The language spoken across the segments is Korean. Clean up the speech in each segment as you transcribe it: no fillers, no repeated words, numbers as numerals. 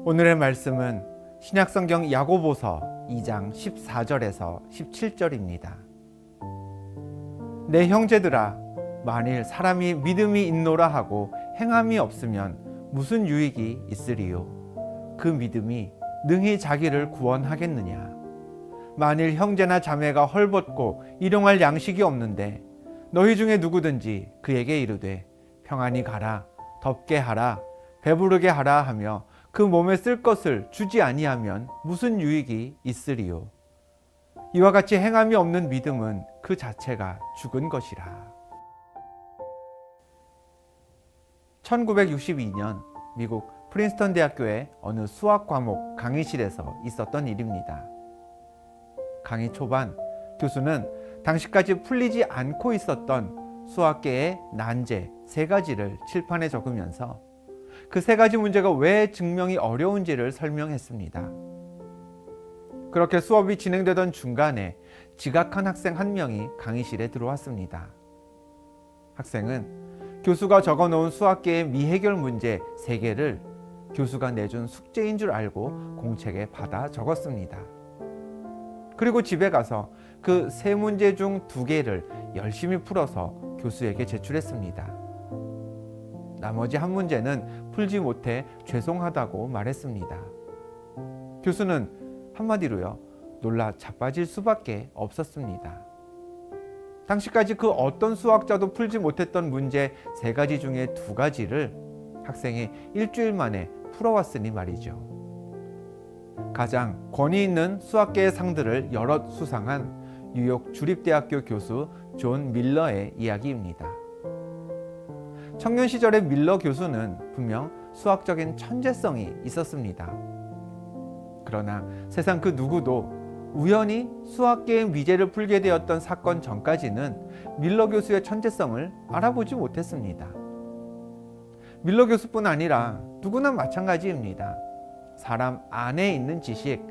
오늘의 말씀은 신약성경 야고보서 2장 14절에서 17절입니다. 내 형제들아, 만일 사람이 믿음이 있노라 하고 행함이 없으면 무슨 유익이 있으리요? 그 믿음이 능히 자기를 구원하겠느냐? 만일 형제나 자매가 헐벗고 일용할 양식이 없는데 너희 중에 누구든지 그에게 이르되 평안히 가라, 덥게 하라, 배부르게 하라 하며 그 몸에 쓸 것을 주지 아니하면 무슨 유익이 있으리요? 이와 같이 행함이 없는 믿음은 그 자체가 죽은 것이라. 1962년 미국 프린스턴 대학교의 어느 수학 과목 강의실에서 있었던 일입니다. 강의 초반, 교수는 당시까지 풀리지 않고 있었던 수학계의 난제 3가지를 칠판에 적으면서 그 3가지 문제가 왜 증명이 어려운지를 설명했습니다. 그렇게 수업이 진행되던 중간에 지각한 학생 한 명이 강의실에 들어왔습니다. 학생은 교수가 적어놓은 수학계의 미해결 문제 3개를 교수가 내준 숙제인 줄 알고 공책에 받아 적었습니다. 그리고 집에 가서 그 3문제 중 2개를 열심히 풀어서 교수에게 제출했습니다. 나머지 1문제는 풀지 못해 죄송하다고 말했습니다. 교수는 한마디로요, 놀라 자빠질 수밖에 없었습니다. 당시까지 그 어떤 수학자도 풀지 못했던 문제 3가지 중에 2가지를 학생이 일주일 만에 풀어왔으니 말이죠. 가장 권위 있는 수학계의 상들을 여럿 수상한 뉴욕 주립대학교 교수 존 밀러의 이야기입니다. 청년 시절의 밀러 교수는 분명 수학적인 천재성이 있었습니다. 그러나 세상 그 누구도 우연히 수학계의 미제를 풀게 되었던 사건 전까지는 밀러 교수의 천재성을 알아보지 못했습니다. 밀러 교수뿐 아니라 누구나 마찬가지입니다. 사람 안에 있는 지식,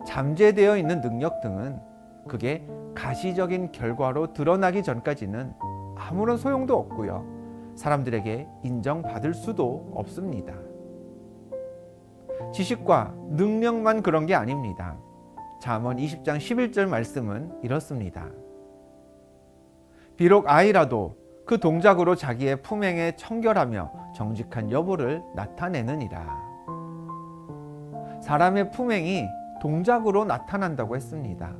잠재되어 있는 능력 등은 그게 가시적인 결과로 드러나기 전까지는 아무런 소용도 없고요, 사람들에게 인정받을 수도 없습니다. 지식과 능력만 그런 게 아닙니다. 잠언 20장 11절 말씀은 이렇습니다. 비록 아이라도 그 동작으로 자기의 품행에 청결하며 정직한 여부를 나타내느니라. 사람의 품행이 동작으로 나타난다고 했습니다.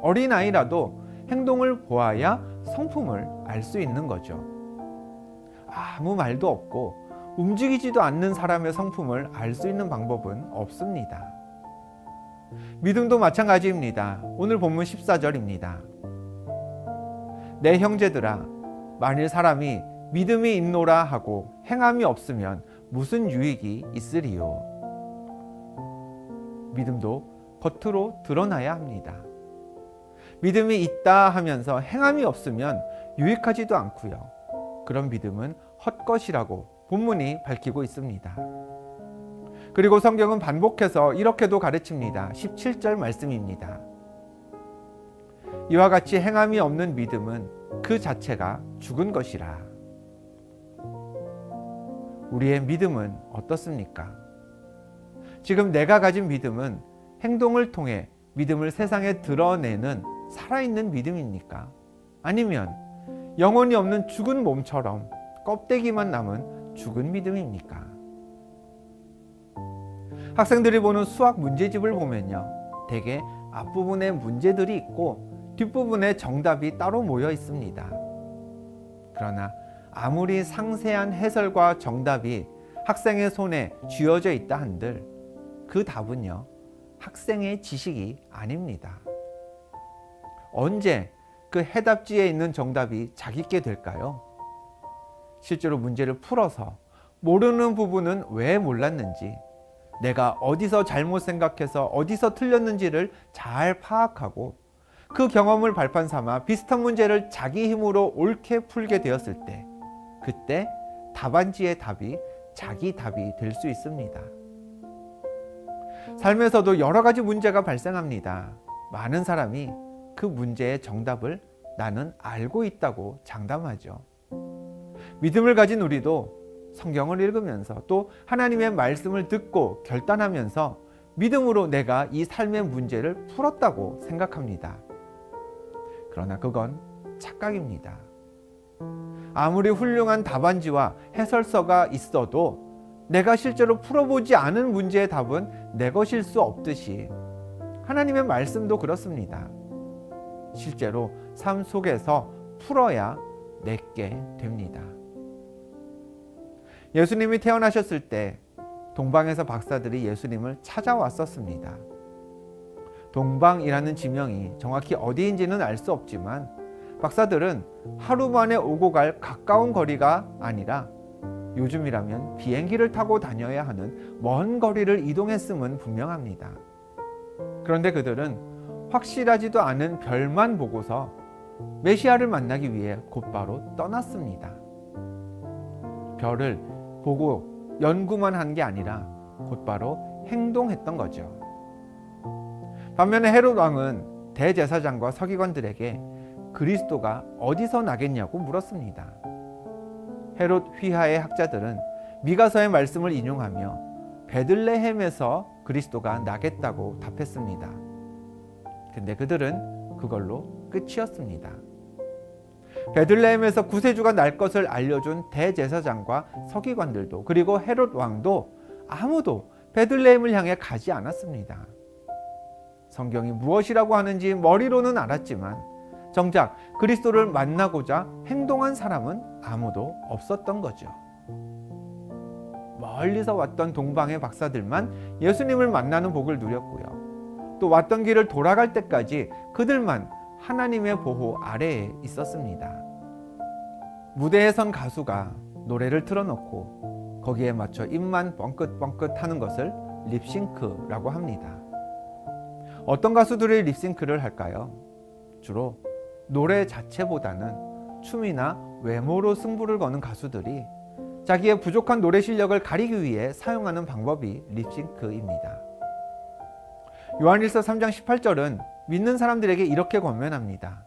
어린아이라도 행동을 보아야 성품을 알 수 있는 거죠. 아무 말도 없고 움직이지도 않는 사람의 성품을 알 수 있는 방법은 없습니다. 믿음도 마찬가지입니다. 오늘 본문 14절입니다. 내 형제들아, 만일 사람이 믿음이 있노라 하고 행함이 없으면 무슨 유익이 있으리요? 믿음도 겉으로 드러나야 합니다. 믿음이 있다 하면서 행함이 없으면 유익하지도 않고요, 그런 믿음은 헛것이라고 본문이 밝히고 있습니다. 그리고 성경은 반복해서 이렇게도 가르칩니다. 17절 말씀입니다. 이와 같이 행함이 없는 믿음은 그 자체가 죽은 것이라. 우리의 믿음은 어떻습니까? 지금 내가 가진 믿음은 행동을 통해 믿음을 세상에 드러내는 살아있는 믿음입니까? 아니면 영혼이 없는 죽은 몸처럼 껍데기만 남은 죽은 믿음입니까? 학생들이 보는 수학 문제집을 보면요, 대개 앞부분에 문제들이 있고 뒷부분에 정답이 따로 모여 있습니다. 그러나 아무리 상세한 해설과 정답이 학생의 손에 쥐어져 있다 한들 그 답은요, 학생의 지식이 아닙니다. 언제 그 해답지에 있는 정답이 자기께 될까요? 실제로 문제를 풀어서 모르는 부분은 왜 몰랐는지, 내가 어디서 잘못 생각해서 어디서 틀렸는지를 잘 파악하고 그 경험을 발판 삼아 비슷한 문제를 자기 힘으로 옳게 풀게 되었을 때, 그때 답안지의 답이 자기 답이 될 수 있습니다. 삶에서도 여러 가지 문제가 발생합니다. 많은 사람이 그 문제의 정답을 나는 알고 있다고 장담하죠. 믿음을 가진 우리도 성경을 읽으면서 또 하나님의 말씀을 듣고 결단하면서 믿음으로 내가 이 삶의 문제를 풀었다고 생각합니다. 그러나 그건 착각입니다. 아무리 훌륭한 답안지와 해설서가 있어도 내가 실제로 풀어보지 않은 문제의 답은 내 것일 수 없듯이 하나님의 말씀도 그렇습니다. 실제로 삶 속에서 풀어야 내게 됩니다. 예수님이 태어나셨을 때 동방에서 박사들이 예수님을 찾아왔었습니다. 동방이라는 지명이 정확히 어디인지는 알 수 없지만 박사들은 하루 만에 오고 갈 가까운 거리가 아니라 요즘이라면 비행기를 타고 다녀야 하는 먼 거리를 이동했음은 분명합니다. 그런데 그들은 확실하지도 않은 별만 보고서 메시아를 만나기 위해 곧바로 떠났습니다. 별을 보고 연구만 한 게 아니라 곧바로 행동했던 거죠. 반면에 헤롯 왕은 대제사장과 서기관들에게 그리스도가 어디서 나겠냐고 물었습니다. 헤롯 휘하의 학자들은 미가서의 말씀을 인용하며 베들레헴에서 그리스도가 나겠다고 답했습니다. 근데 그들은 그걸로 끝이었습니다. 베들레헴에서 구세주가 날 것을 알려준 대제사장과 서기관들도 그리고 헤롯 왕도 아무도 베들레헴을 향해 가지 않았습니다. 성경이 무엇이라고 하는지 머리로는 알았지만 정작 그리스도를 만나고자 행동한 사람은 아무도 없었던 거죠. 멀리서 왔던 동방의 박사들만 예수님을 만나는 복을 누렸고요. 또 왔던 길을 돌아갈 때까지 그들만 하나님의 보호 아래에 있었습니다. 무대에 선 가수가 노래를 틀어놓고 거기에 맞춰 입만 뻥긋뻥긋 하는 것을 립싱크라고 합니다. 어떤 가수들이 립싱크를 할까요? 주로 노래 자체보다는 춤이나 외모로 승부를 거는 가수들이 자기의 부족한 노래 실력을 가리기 위해 사용하는 방법이 립싱크입니다. 요한일서 3장 18절은 믿는 사람들에게 이렇게 권면합니다.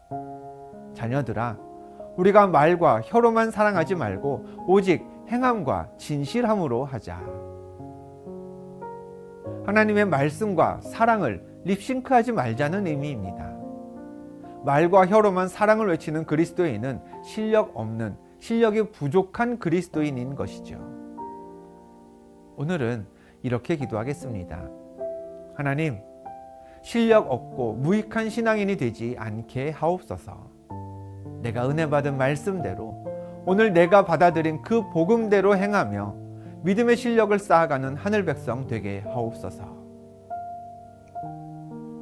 자녀들아, 우리가 말과 혀로만 사랑하지 말고 오직 행함과 진실함으로 하자. 하나님의 말씀과 사랑을 립싱크하지 말자는 의미입니다. 말과 혀로만 사랑을 외치는 그리스도인은 실력 없는, 실력이 부족한 그리스도인인 것이죠. 오늘은 이렇게 기도하겠습니다. 하나님, 실력 없고 무익한 신앙인이 되지 않게 하옵소서. 내가 은혜 받은 말씀대로 오늘 내가 받아들인 그 복음대로 행하며 믿음의 실력을 쌓아가는 하늘 백성 되게 하옵소서.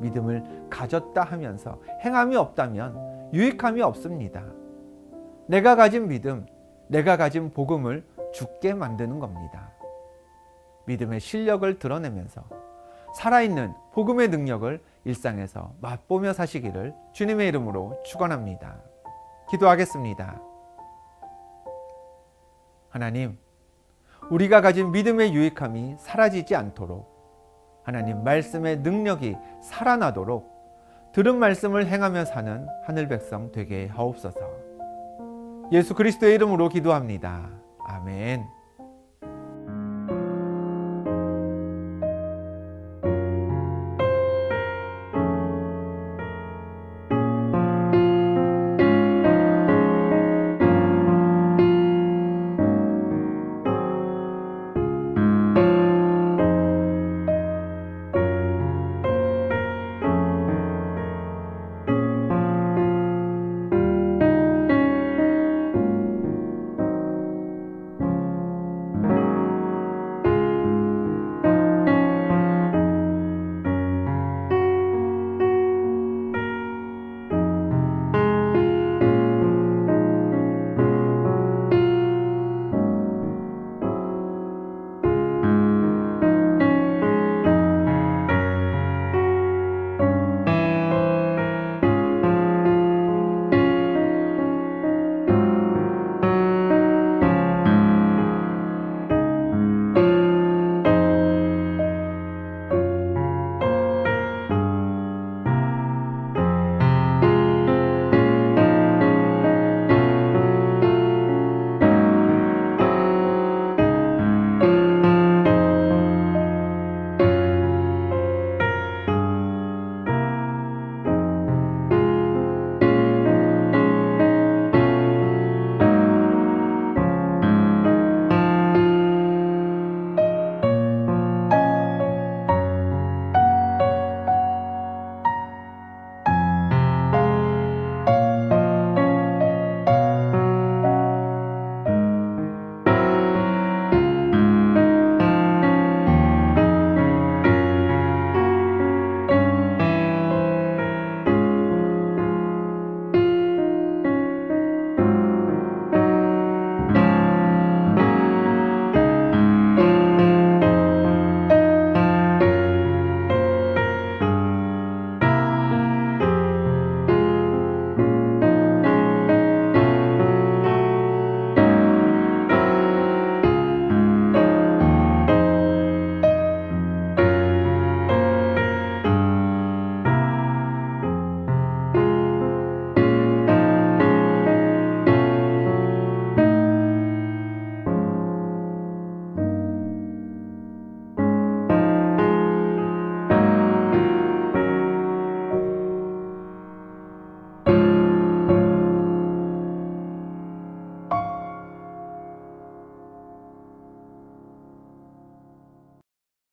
믿음을 가졌다 하면서 행함이 없다면 유익함이 없습니다. 내가 가진 믿음, 내가 가진 복음을 죽게 만드는 겁니다. 믿음의 실력을 드러내면서 살아있는 복음의 능력을 일상에서 맛보며 사시기를 주님의 이름으로 축원합니다. 기도하겠습니다. 하나님, 우리가 가진 믿음의 유익함이 사라지지 않도록 하나님 말씀의 능력이 살아나도록 들은 말씀을 행하며 사는 하늘 백성 되게 하옵소서. 예수 그리스도의 이름으로 기도합니다. 아멘.